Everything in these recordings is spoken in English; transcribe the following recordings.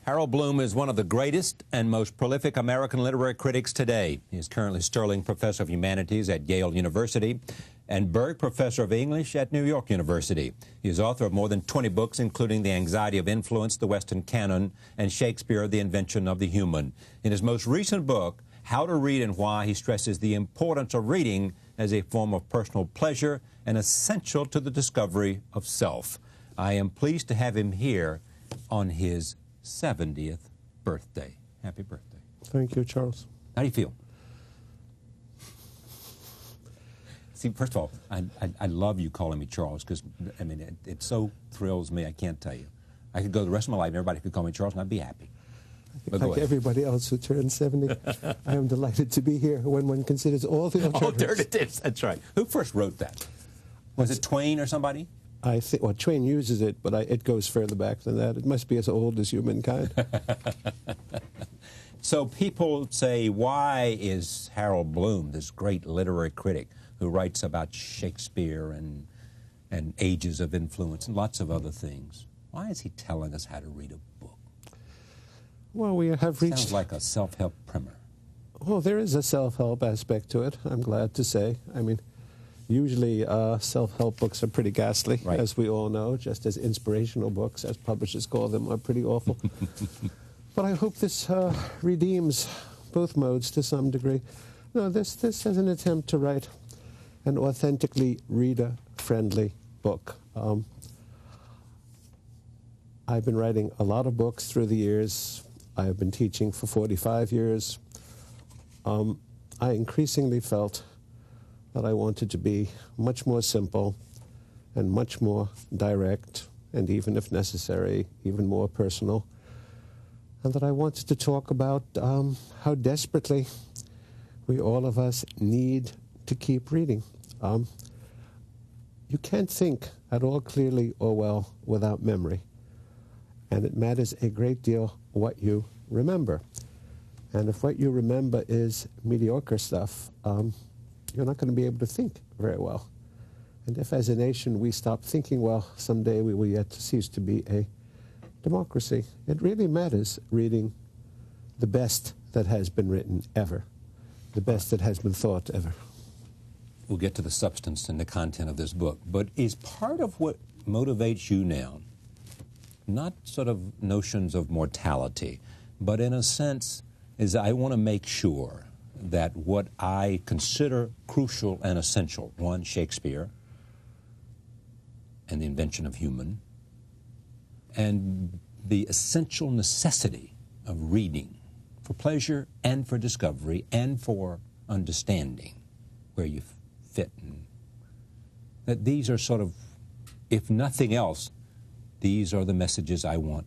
Harold Bloom is one of the greatest and most prolific American literary critics today. He is currently Sterling Professor of Humanities at Yale University and Berg Professor of English at New York University. He is author of more than 20 books, including The Anxiety of Influence, The Western Canon, and Shakespeare, The Invention of the Human. In his most recent book, How to Read and Why, he stresses the importance of reading as a form of personal pleasure and essential to the discovery of self. I am pleased to have him here on his 70th birthday. Happy birthday. Thank you, Charles. How do you feel? See, first of all, I love you calling me Charles because, I mean, it so thrills me, I can't tell you. I could go the rest of my life and everybody could call me Charles and I'd be happy. Like everybody else who turned 70, I am delighted to be here when one considers all the alternatives. That's right. Who first wrote that? Was it Twain or somebody? I think, well, Twain uses it, but it goes further back than that. It must be as old as humankind. So people say, why is Harold Bloom, this great literary critic who writes about Shakespeare and ages of influence and lots of other things, why is he telling us how to read a book? Well, we have reached... Sounds like a self-help primer. Well, there is a self-help aspect to it, I'm glad to say. I mean, usually self-help books are pretty ghastly, right, as we all know, just as inspirational books, as publishers call them, are pretty awful. But I hope this redeems both modes to some degree. No, this is an attempt to write an authentically reader-friendly book. I've been writing a lot of books through the years. I have been teaching for 45 years. I increasingly felt that I wanted to be much more simple and much more direct, and even if necessary, even more personal. And that I wanted to talk about how desperately we all of us need to keep reading. You can't think at all clearly or well without memory. And it matters a great deal what you remember. And if what you remember is mediocre stuff, you're not going to be able to think very well. And if as a nation we stop thinking well, someday we will yet cease to be a democracy. It really matters reading the best that has been written ever, the best that has been thought ever. We'll get to the substance and the content of this book, but is part of what motivates you now not sort of notions of mortality, but in a sense is I want to make sure that what I consider crucial and essential, one, Shakespeare and the invention of human, and the essential necessity of reading for pleasure and for discovery and for understanding where you fit. And that these are sort of, if nothing else, these are the messages I want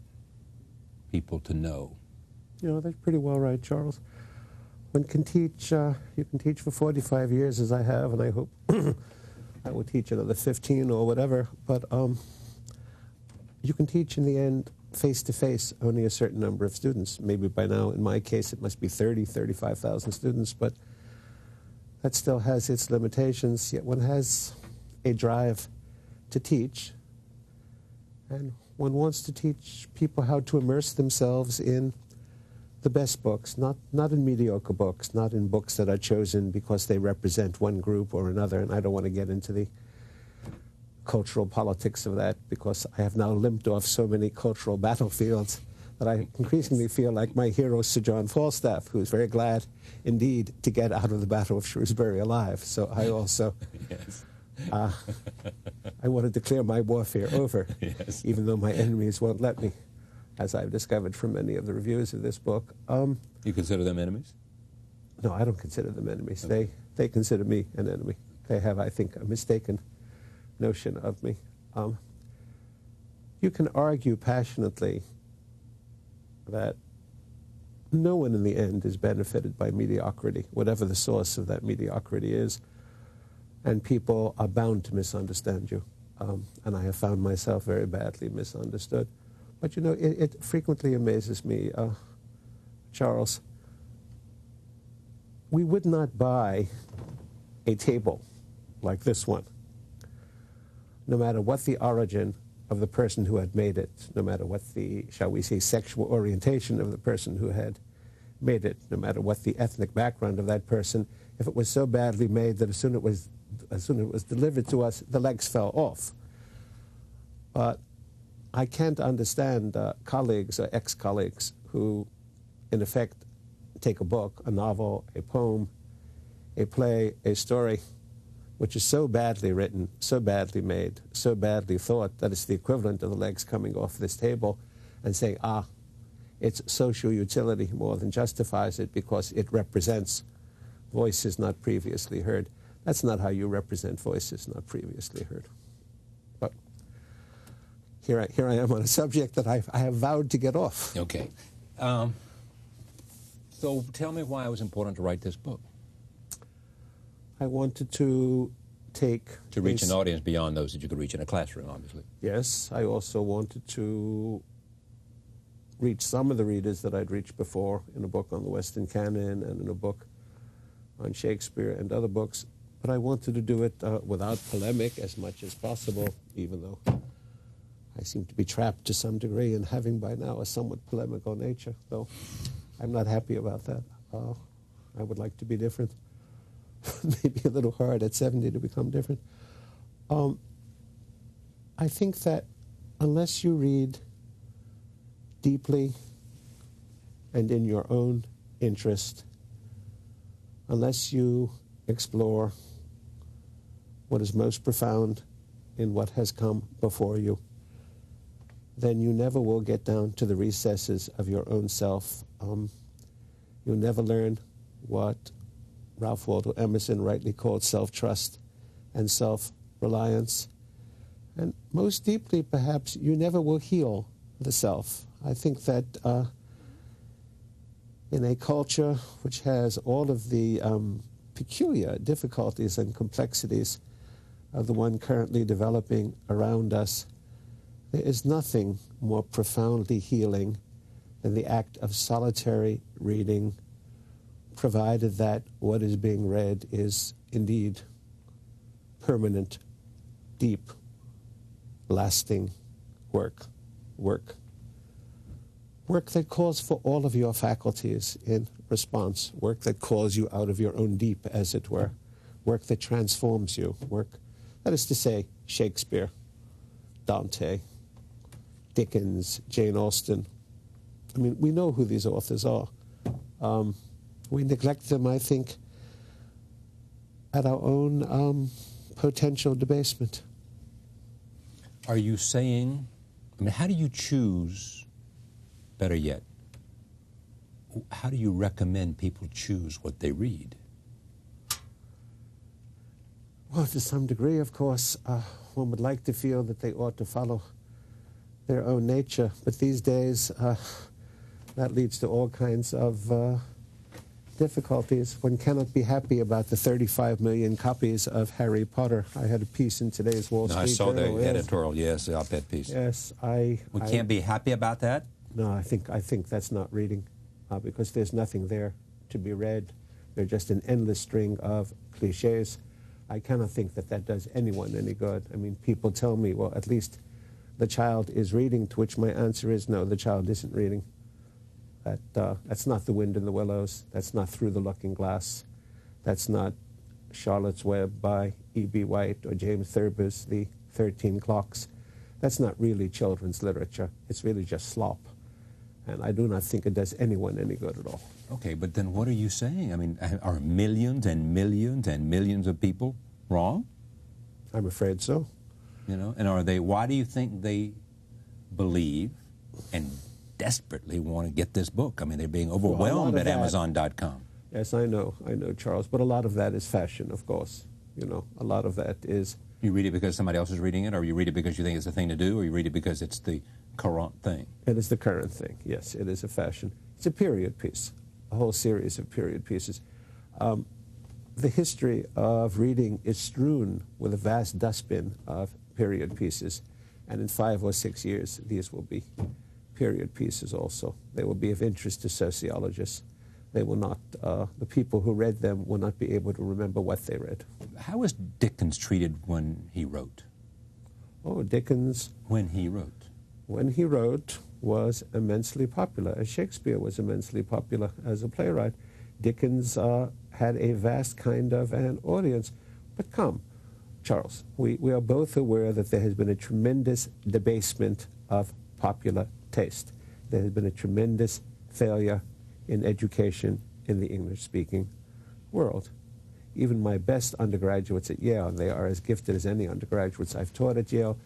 people to know. You know, that's pretty well right, Charles. One can teach, you can teach for 45 years as I have, and I hope I will teach another 15 or whatever, but you can teach in the end face-to-face only a certain number of students. Maybe by now, in my case, it must be 30, 35,000 students, but that still has its limitations, yet one has a drive to teach, and one wants to teach people how to immerse themselves in the best books, not in mediocre books, not in books that are chosen because they represent one group or another, and I don't want to get into the cultural politics of that because I have now limped off so many cultural battlefields that I increasingly feel like my hero Sir John Falstaff, who's very glad indeed to get out of the Battle of Shrewsbury alive. So I also... Yes. I want to declare my warfare over, yes, even though my enemies won't let me, as I've discovered from many of the reviews of this book. You consider them enemies? No, I don't consider them enemies. Okay. They consider me an enemy. They have, I think, a mistaken notion of me. You can argue passionately that no one in the end is benefited by mediocrity, whatever the source of that mediocrity is. And people are bound to misunderstand you. And I have found myself very badly misunderstood. But, you know, it frequently amazes me, Charles. We would not buy a table like this one, no matter what the origin of the person who had made it, no matter what the, shall we say, sexual orientation of the person who had made it, no matter what the ethnic background of that person, if it was so badly made that as soon as it was delivered to us, the legs fell off. But I can't understand colleagues or ex-colleagues who, in effect, take a book, a novel, a poem, a play, a story, which is so badly written, so badly made, so badly thought that it's the equivalent of the legs coming off this table, and saying, its social utility more than justifies it because it represents voices not previously heard. That's not how you represent voices not previously heard. But here I am on a subject that I have vowed to get off. Okay. So tell me why it was important to write this book. I wanted to take... To reach an audience beyond those that you could reach in a classroom, obviously. Yes, I also wanted to reach some of the readers that I'd reached before in a book on the Western canon and in a book on Shakespeare and other books. But I wanted to do it without polemic as much as possible, even though I seem to be trapped to some degree in having by now a somewhat polemical nature, though I'm not happy about that. I would like to be different. Maybe a little hard at 70 to become different. I think that unless you read deeply and in your own interest, unless you explore what is most profound in what has come before you, then you never will get down to the recesses of your own self. You'll never learn what Ralph Waldo Emerson rightly called self-trust and self-reliance. And most deeply, perhaps, you never will heal the self. I think that in a culture which has all of the peculiar difficulties and complexities of the one currently developing around us, there is nothing more profoundly healing than the act of solitary reading, provided that what is being read is indeed permanent, deep, lasting work that calls for all of your faculties in response, work that calls you out of your own deep, as it were, work that transforms you, work, that is to say, Shakespeare, Dante, Dickens, Jane Austen. I mean, we know who these authors are. We neglect them, I think, at our own potential debasement. Are you saying, I mean, how do you choose, better yet, how do you recommend people choose what they read? Well, to some degree, of course, one would like to feel that they ought to follow their own nature, but these days that leads to all kinds of difficulties. One cannot be happy about the 35 million copies of Harry Potter. I had a piece in today's Wall Street Journal. I saw the editorial, yes, the op-ed piece. Yes, We can't be happy about that? No, I think that's not reading, because there's nothing there to be read. They're just an endless string of cliches. I cannot think that that does anyone any good. I mean, people tell me, well, at least the child is reading, to which my answer is no, the child isn't reading. That's not The Wind in the Willows. That's not Through the Looking Glass. That's not Charlotte's Web by E.B. White or James Thurber's The 13 Clocks. That's not really children's literature. It's really just slop. And I do not think it does anyone any good at all. Okay, but then what are you saying? I mean, are millions and millions and millions of people wrong? I'm afraid so. You know, and are they, why do you think they believe and desperately want to get this book? I mean, they're being overwhelmed at Amazon.com. Yes, I know, Charles, but a lot of that is fashion, of course. You know, a lot of that is... You read it because somebody else is reading it, or you read it because you think it's the thing to do, or you read it because it's the current thing? It is the current thing, yes, it is a fashion. It's a period piece, a whole series of period pieces. The history of reading is strewn with a vast dustbin of period pieces, and in 5 or 6 years, these will be period pieces also. They will be of interest to sociologists. They will not, the people who read them will not be able to remember what they read. How was Dickens treated when he wrote? Oh, Dickens, when he wrote, was immensely popular, as Shakespeare was immensely popular as a playwright. Dickens had a vast kind of an audience. But come, Charles, we are both aware that there has been a tremendous debasement of popular taste. There has been a tremendous failure in education in the English-speaking world. Even my best undergraduates at Yale, and they are as gifted as any undergraduates I've taught at Yale,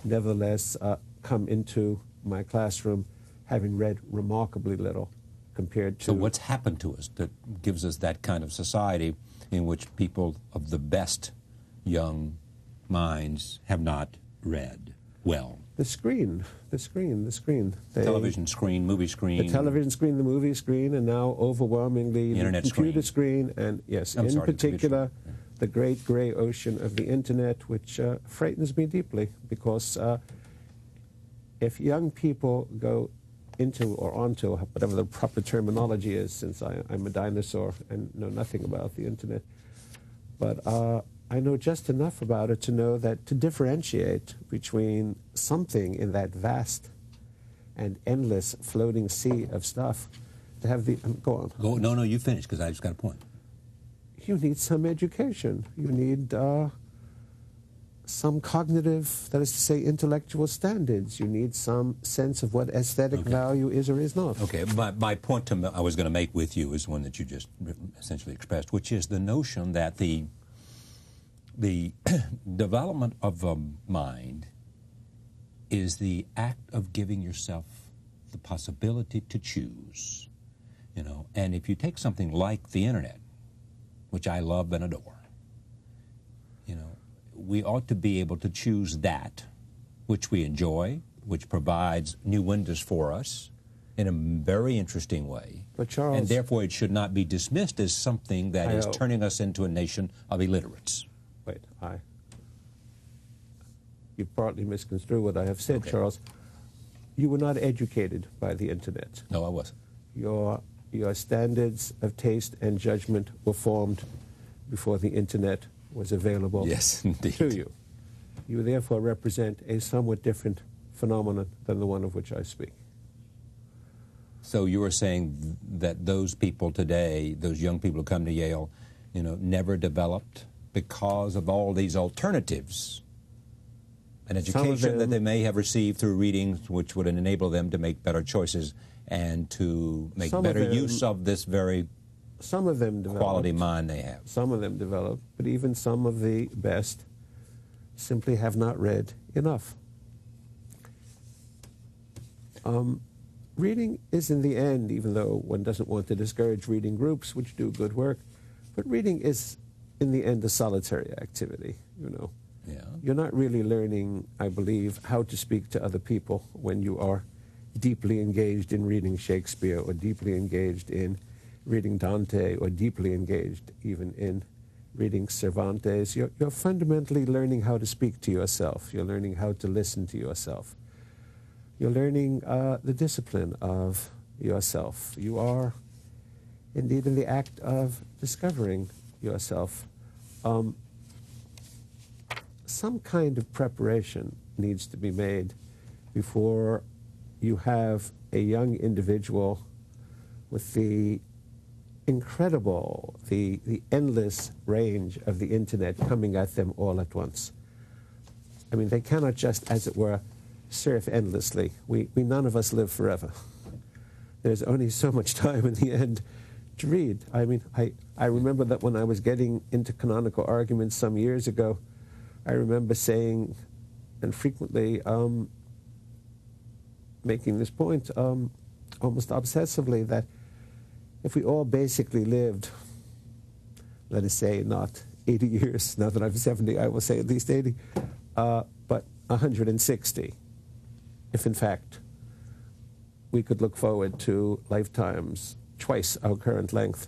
nevertheless come into my classroom having read remarkably little compared to... So what's happened to us that gives us that kind of society in which people of the best young minds have not read well? The screen. Television screen, movie screen. The television screen, the movie screen, and now overwhelmingly the computer screen. And yes, in particular, the great gray ocean of the internet, which frightens me deeply, because if young people go into or onto, whatever the proper terminology is, since I'm a dinosaur and know nothing about the internet, but I know just enough about it to know that to differentiate between something in that vast and endless floating sea of stuff, to have the... go on. No, you finish, because I just got a point. You need some education. You need some cognitive, that is to say, intellectual standards. You need some sense of what aesthetic value is or is not. Okay, my point I was going to make with you is one that you just essentially expressed, which is the notion that the development of a mind is the act of giving yourself the possibility to choose, and if you take something like the internet, which I love and adore, we ought to be able to choose that which we enjoy, which provides new windows for us in a very interesting way. But Charles, and therefore it should not be dismissed as something that is turning us into a nation of illiterates. Wait, you partly misconstrue what I have said, Charles. You were not educated by the internet. No, I wasn't. Your standards of taste and judgment were formed before the internet was available to you. You therefore represent a somewhat different phenomenon than the one of which I speak. So you were saying that those people today, those young people who come to Yale, never developed because of all these alternatives, an education that they may have received through readings which would enable them to make better choices and to make better use of this very quality mind they have. Some of them developed, but even some of the best simply have not read enough. Reading is, in the end, even though one doesn't want to discourage reading groups which do good work, but reading is, in the end, a solitary activity, Yeah. You're not really learning, I believe, how to speak to other people when you are deeply engaged in reading Shakespeare or deeply engaged in reading Dante or deeply engaged even in reading Cervantes. You're fundamentally learning how to speak to yourself. You're learning how to listen to yourself. You're learning the discipline of yourself. You are indeed in the act of discovering yourself. Some kind of preparation needs to be made before you have a young individual with the incredible, the endless range of the internet coming at them all at once. I mean, they cannot just, as it were, surf endlessly. We none of us live forever. There's only so much time in the end to read. I mean, I remember that when I was getting into canonical arguments some years ago, I remember saying, and frequently making this point almost obsessively, that if we all basically lived, let us say, not 80 years, now that I'm 70, I will say at least 80, but 160, if in fact we could look forward to lifetimes twice our current length,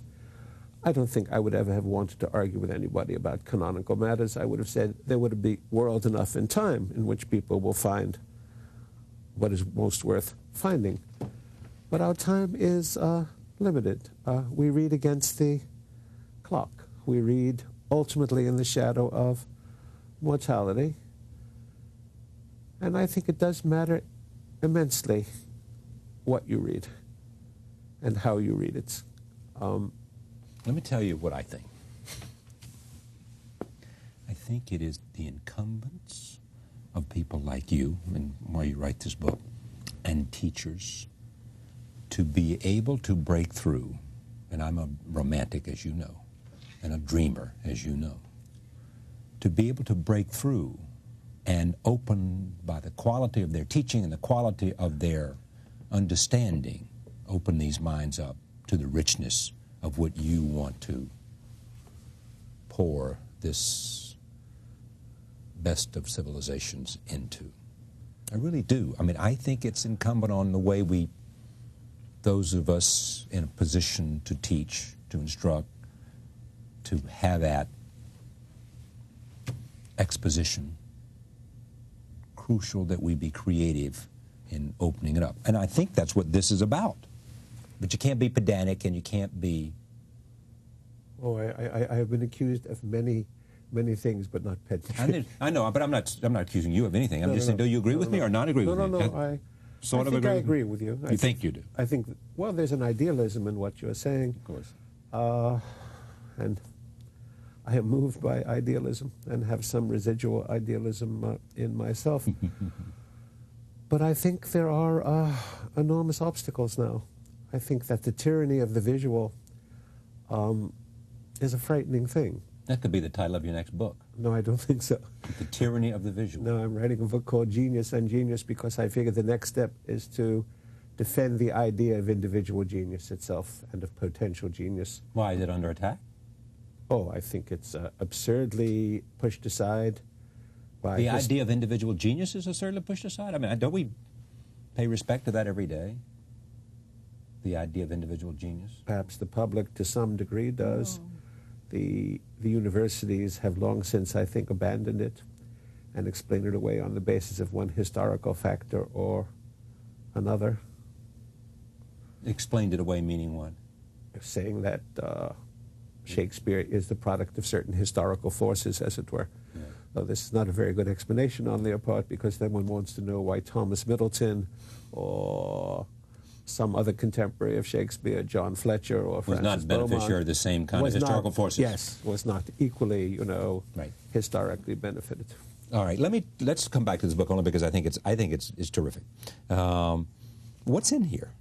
I don't think I would ever have wanted to argue with anybody about canonical matters. I would have said there would be world enough in time in which people will find what is most worth finding. But our time is limited. We read against the clock. We read ultimately in the shadow of mortality. And I think it does matter immensely what you read and how you read it. Let me tell you what I think. I think it is the incumbents of people like you, and why you write this book, and teachers, to be able to break through, and I'm a romantic, as you know, and a dreamer, as you know, to be able to break through and open, by the quality of their teaching and the quality of their understanding, open these minds up to the richness of what you want to pour this best of civilizations into. I really do. I mean, I think it's incumbent on the way we, those of us in a position to teach, to instruct, to have that exposition, crucial that we be creative in opening it up. And I think that's what this is about. But you can't be pedantic and you can't be... Oh, I have been accused of many things, but not pedantic. I know, but I'm not accusing you of anything. I'm just saying, do you agree with me or not agree with me? No, I think I agree with you. You think you do? I think, well, there's an idealism in what you're saying. Of course. And I am moved by idealism and have some residual idealism in myself. But I think there are enormous obstacles now. I think that the tyranny of the visual is a frightening thing. That could be the title of your next book. No, I don't think so. The Tyranny of the Visual. No, I'm writing a book called Genius and Genius because I figure the next step is to defend the idea of individual genius itself and of potential genius. Why is it under attack? Oh, I think it's absurdly pushed aside by... The idea of individual genius is absurdly pushed aside? I mean, don't we pay respect to that every day? The idea of individual genius? Perhaps the public to some degree does. Oh. The universities have long since, I think, abandoned it and explained it away on the basis of one historical factor or another. Explained it away meaning what? Saying that Shakespeare is the product of certain historical forces, as it were. Yeah. Though this is not a very good explanation on their part, because then one wants to know why Thomas Middleton or some other contemporary of Shakespeare, John Fletcher or Francis Beaumont, was not beneficiary of the same kind of historical forces. Yes, was not equally, right, historically benefited. All right, let's come back to this book only because I think it's terrific. What's in here?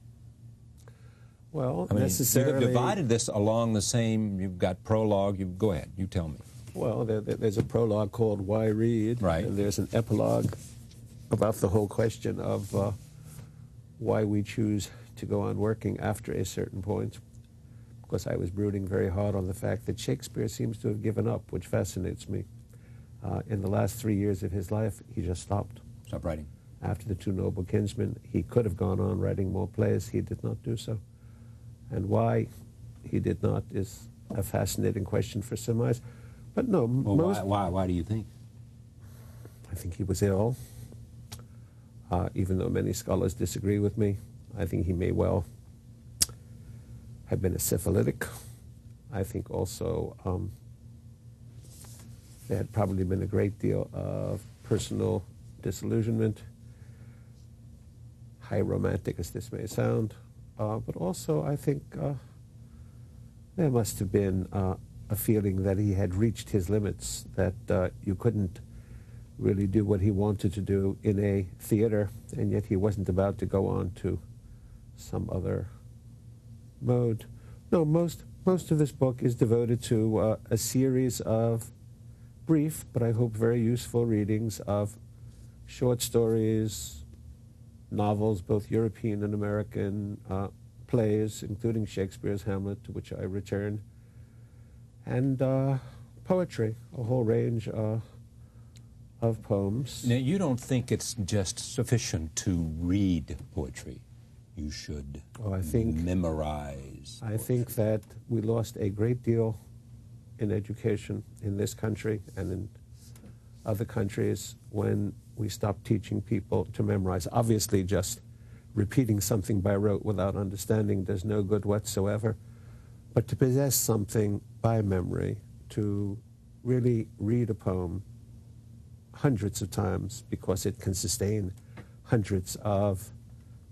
Well, I mean, necessarily... You've divided this along the same, you've got prologue, go ahead, you tell me. Well, there's a prologue called Why Read? Right. And there's an epilogue about the whole question of why we choose to go on working after a certain point. Of course, I was brooding very hard on the fact that Shakespeare seems to have given up, which fascinates me. In the last 3 years of his life, he just stopped. Stopped writing. After The Two Noble Kinsmen, he could have gone on writing more plays. He did not do so. And why he did not is a fascinating question for surmise. But no, well, why do you think? I think he was ill. Even though many scholars disagree with me, I think he may well have been a syphilitic. I think also there had probably been a great deal of personal disillusionment, high romantic as this may sound, but also I think there must have been a feeling that he had reached his limits, that you couldn't really do what he wanted to do in a theater, and yet he wasn't about to go on to some other mode. No, most of this book is devoted to a series of brief, but I hope very useful readings of short stories, novels, both European and American, plays, including Shakespeare's Hamlet, to which I return, and poetry, a whole range of poems. Now, you don't think it's just sufficient to read poetry. You should memorize poetry. I think that we lost a great deal in education in this country and in other countries when we stopped teaching people to memorize. Obviously, just repeating something by rote without understanding does no good whatsoever. But to possess something by memory, to really read a poem hundreds of times because it can sustain hundreds of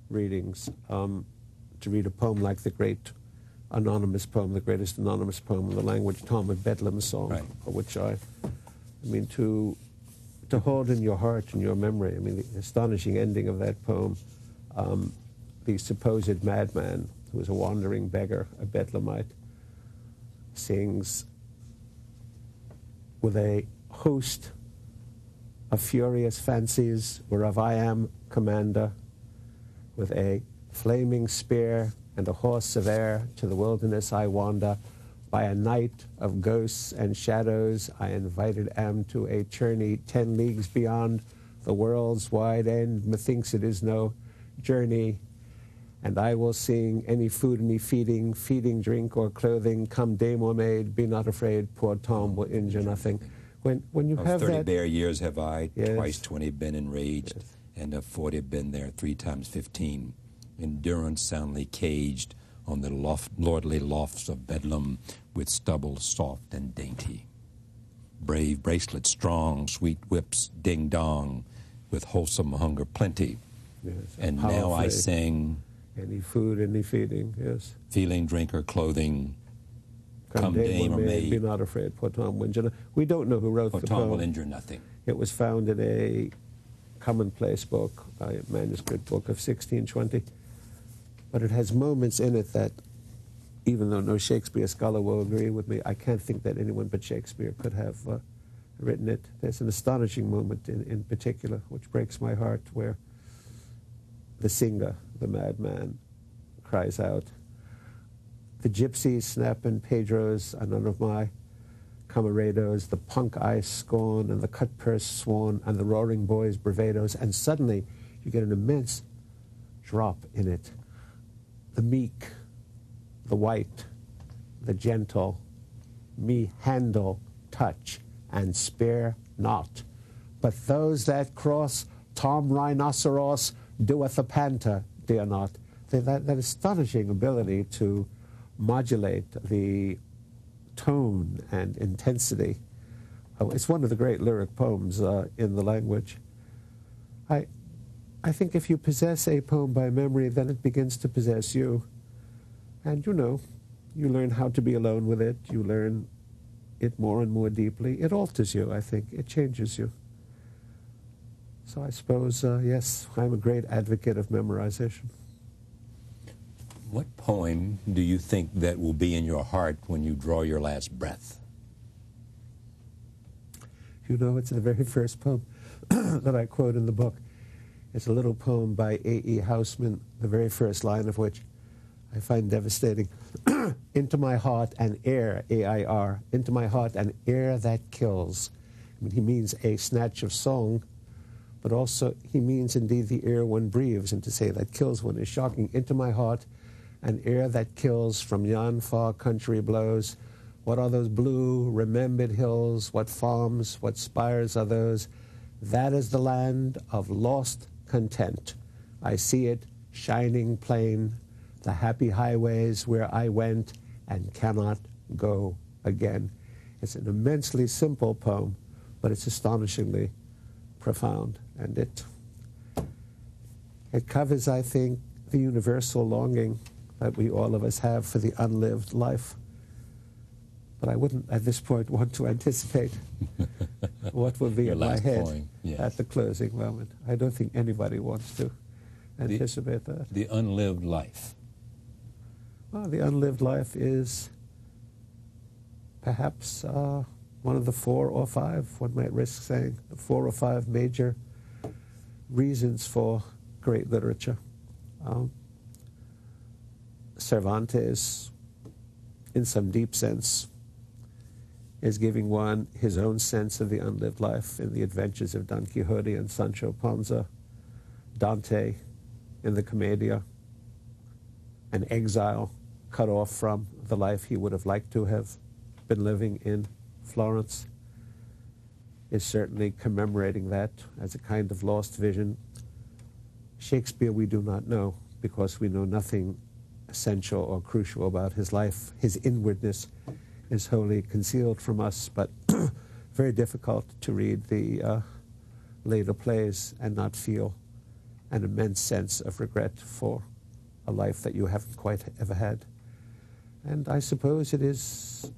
readings. To read a poem like the great anonymous poem, the greatest anonymous poem in the language, Tom of Bedlam's Song, right, which I mean, to hold in your heart and your memory. I mean, the astonishing ending of that poem, the supposed madman, who was a wandering beggar, a Bedlamite, sings with a host of furious fancies, whereof I am commander, with a flaming spear and a horse of air, to the wilderness I wander. By a night of ghosts and shadows, I invited am to a journey 10 leagues beyond the world's wide end. Methinks it is no journey, and I will sing any food, any feeding, drink, or clothing. Come dame or maid, be not afraid, poor Tom will injure nothing. When you of have 30 that, bare years have I, yes, twice 20 been enraged, yes, and of 40 been there 3 times 15. Endurance soundly caged on the lordly lofts of Bedlam, with stubble soft and dainty. Brave bracelets strong, sweet whips ding-dong, with wholesome hunger plenty. yes, And now I sing, any food, any feeding, yes. feeling, drink, or clothing, come dame or maid, be not afraid, poor Tom will injure. We don't know who wrote for the Tom poem. will injure nothing. It was found in a commonplace book, a manuscript book of 1620. But it has moments in it that, even though no Shakespeare scholar will agree with me, I can't think that anyone but Shakespeare could have written it. There's an astonishing moment in particular, which breaks my heart, where the singer, the madman, cries out, "The gypsies, Snap and Pedros, are none of my camarados, the punk I scorn, and the cut-purse sworn, and the roaring boys' bravados," and suddenly you get an immense drop in it. The meek, the white, the gentle, me handle, touch, and spare not. But those that cross Tom Rhinoceros doeth a panther, dare not. That astonishing ability to modulate the tone and intensity. It's one of the great lyric poems in the language. I think if you possess a poem by memory, then it begins to possess you. And you learn how to be alone with it. You learn it more and more deeply. It alters you, I think. It changes you. So I suppose, yes, I'm a great advocate of memorization. What poem do you think that will be in your heart when you draw your last breath? It's the very first poem that I quote in the book. It's a little poem by A.E. Housman, the very first line of which I find devastating. Into my heart an air, A-I-R, into my heart an air that kills. I mean, he means a snatch of song, but also he means indeed the air one breathes, and to say that kills one is shocking. Into my heart an air that kills from yon far country blows. What are those blue, remembered hills? What farms, what spires are those? That is the land of lost content. I see it shining plain, the happy highways where I went and cannot go again. It's an immensely simple poem, but it's astonishingly profound. And it covers, I think, the universal longing that we all of us have for the unlived life. But I wouldn't, at this point, want to anticipate what will be in my head at the closing moment. I don't think anybody wants to anticipate that. The unlived life. Well, the unlived life is perhaps one of the 4 or 5, one might risk saying, the 4 or 5 major reasons for great literature. Cervantes, in some deep sense, is giving one his own sense of the unlived life in the adventures of Don Quixote and Sancho Panza. Dante in the Commedia, an exile cut off from the life he would have liked to have been living in Florence, is certainly commemorating that as a kind of lost vision. Shakespeare we do not know, because we know nothing essential or crucial about his life. His inwardness is wholly concealed from us, but very difficult to read the later plays and not feel an immense sense of regret for a life that you haven't quite ever had. And I suppose it is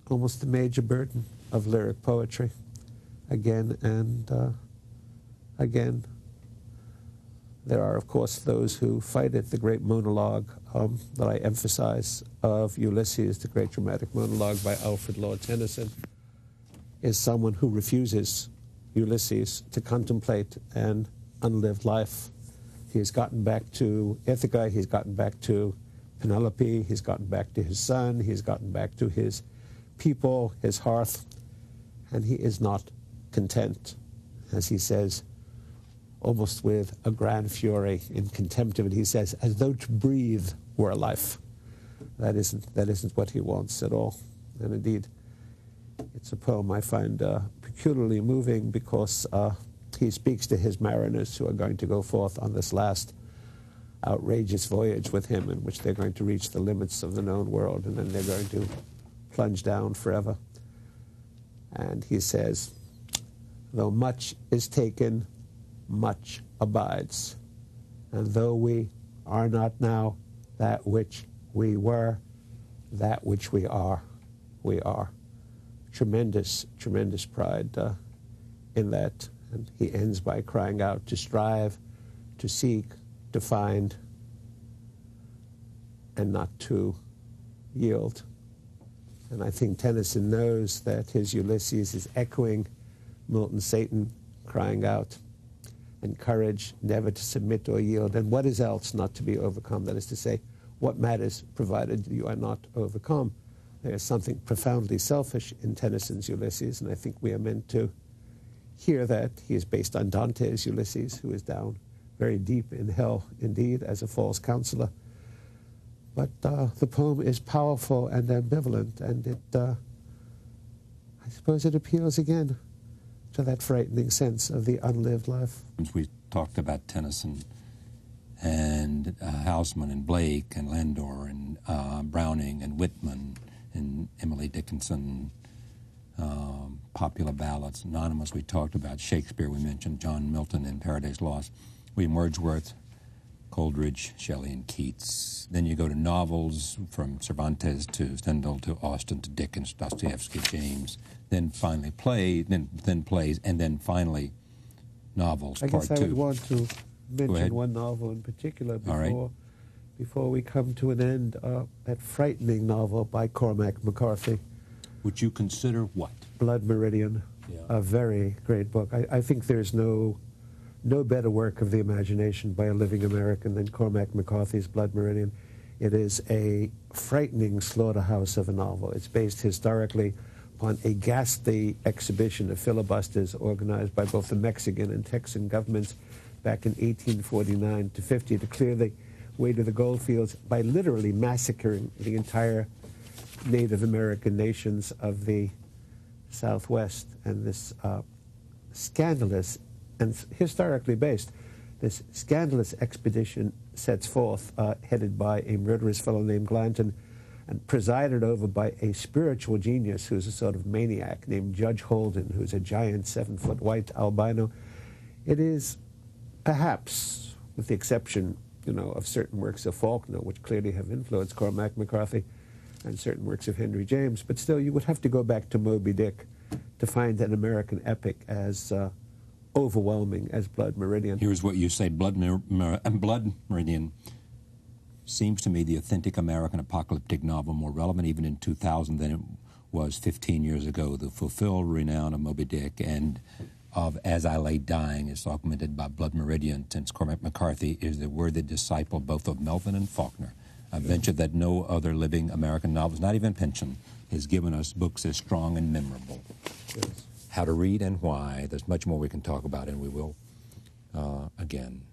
almost the major burden of lyric poetry, again and again. There are, of course, those who fight it. The great monologue that I emphasize of Ulysses, the great dramatic monologue by Alfred Lord Tennyson, is someone who refuses Ulysses to contemplate an unlived life. He's gotten back to Ithaca, he's gotten back to Penelope, he's gotten back to his son, he's gotten back to his people, his hearth, and he is not content, as he says, almost with a grand fury in contempt of it. He says, as though to breathe were life. That isn't what he wants at all. And indeed, it's a poem I find peculiarly moving because he speaks to his mariners who are going to go forth on this last outrageous voyage with him, in which they're going to reach the limits of the known world, and then they're going to plunge down forever. And he says, though much is taken, much abides. And though we are not now that which we were, that which we are, we are. Tremendous, tremendous pride in that. And he ends by crying out, to strive, to seek, to find, and not to yield. And I think Tennyson knows that his Ulysses is echoing Milton's Satan, crying out, and courage never to submit or yield. And what is else not to be overcome? That is to say, what matters provided you are not overcome? There is something profoundly selfish in Tennyson's Ulysses, and I think we are meant to hear that. He is based on Dante's Ulysses, who is down very deep in hell indeed as a false counselor. But the poem is powerful and ambivalent, and it, I suppose it appeals again to that frightening sense of the unlived life. We talked about Tennyson and Houseman and Blake and Landor and Browning and Whitman and Emily Dickinson, popular ballads. Anonymous, we talked about Shakespeare, we mentioned John Milton in Paradise Lost, William Wordsworth, Coleridge, Shelley, and Keats. Then you go to novels, from Cervantes to Stendhal to Austen to Dickens, Dostoevsky, James. Then finally plays, then plays, and then finally novels. I guess part I two. would want to mention one novel in particular before we come to an end. That frightening novel by Cormac McCarthy. Would you consider what? Blood Meridian. Yeah. A very great book. I think there's no better work of the imagination by a living American than Cormac McCarthy's Blood Meridian. It is a frightening slaughterhouse of a novel. It's based historically upon a ghastly exhibition of filibusters organized by both the Mexican and Texan governments back in 1849 to 50 to clear the way to the gold fields by literally massacring the entire Native American nations of the Southwest. And this scandalous and historically based, this scandalous expedition sets forth, headed by a murderous fellow named Glanton, and presided over by a spiritual genius who's a sort of maniac named Judge Holden, who's a giant 7-foot white albino. It is perhaps, with the exception, of certain works of Faulkner, which clearly have influenced Cormac McCarthy, and certain works of Henry James, but still you would have to go back to Moby Dick to find an American epic as overwhelming as Blood Meridian. Here's what you say, Blood Meridian seems to me the authentic American apocalyptic novel, more relevant even in 2000 than it was 15 years ago. The fulfilled renown of Moby Dick and of As I Lay Dying is augmented by Blood Meridian, since Cormac McCarthy is the worthy disciple both of Melville and Faulkner. I venture that no other living American novelist, not even Pynchon, has given us books as strong and memorable. Yes. How to read and why. There's much more we can talk about, and we will again.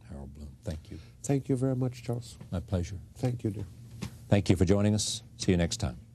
Harold Bloom, thank you. Thank you very much, Charles. My pleasure. Thank you, dear. Thank you for joining us. See you next time.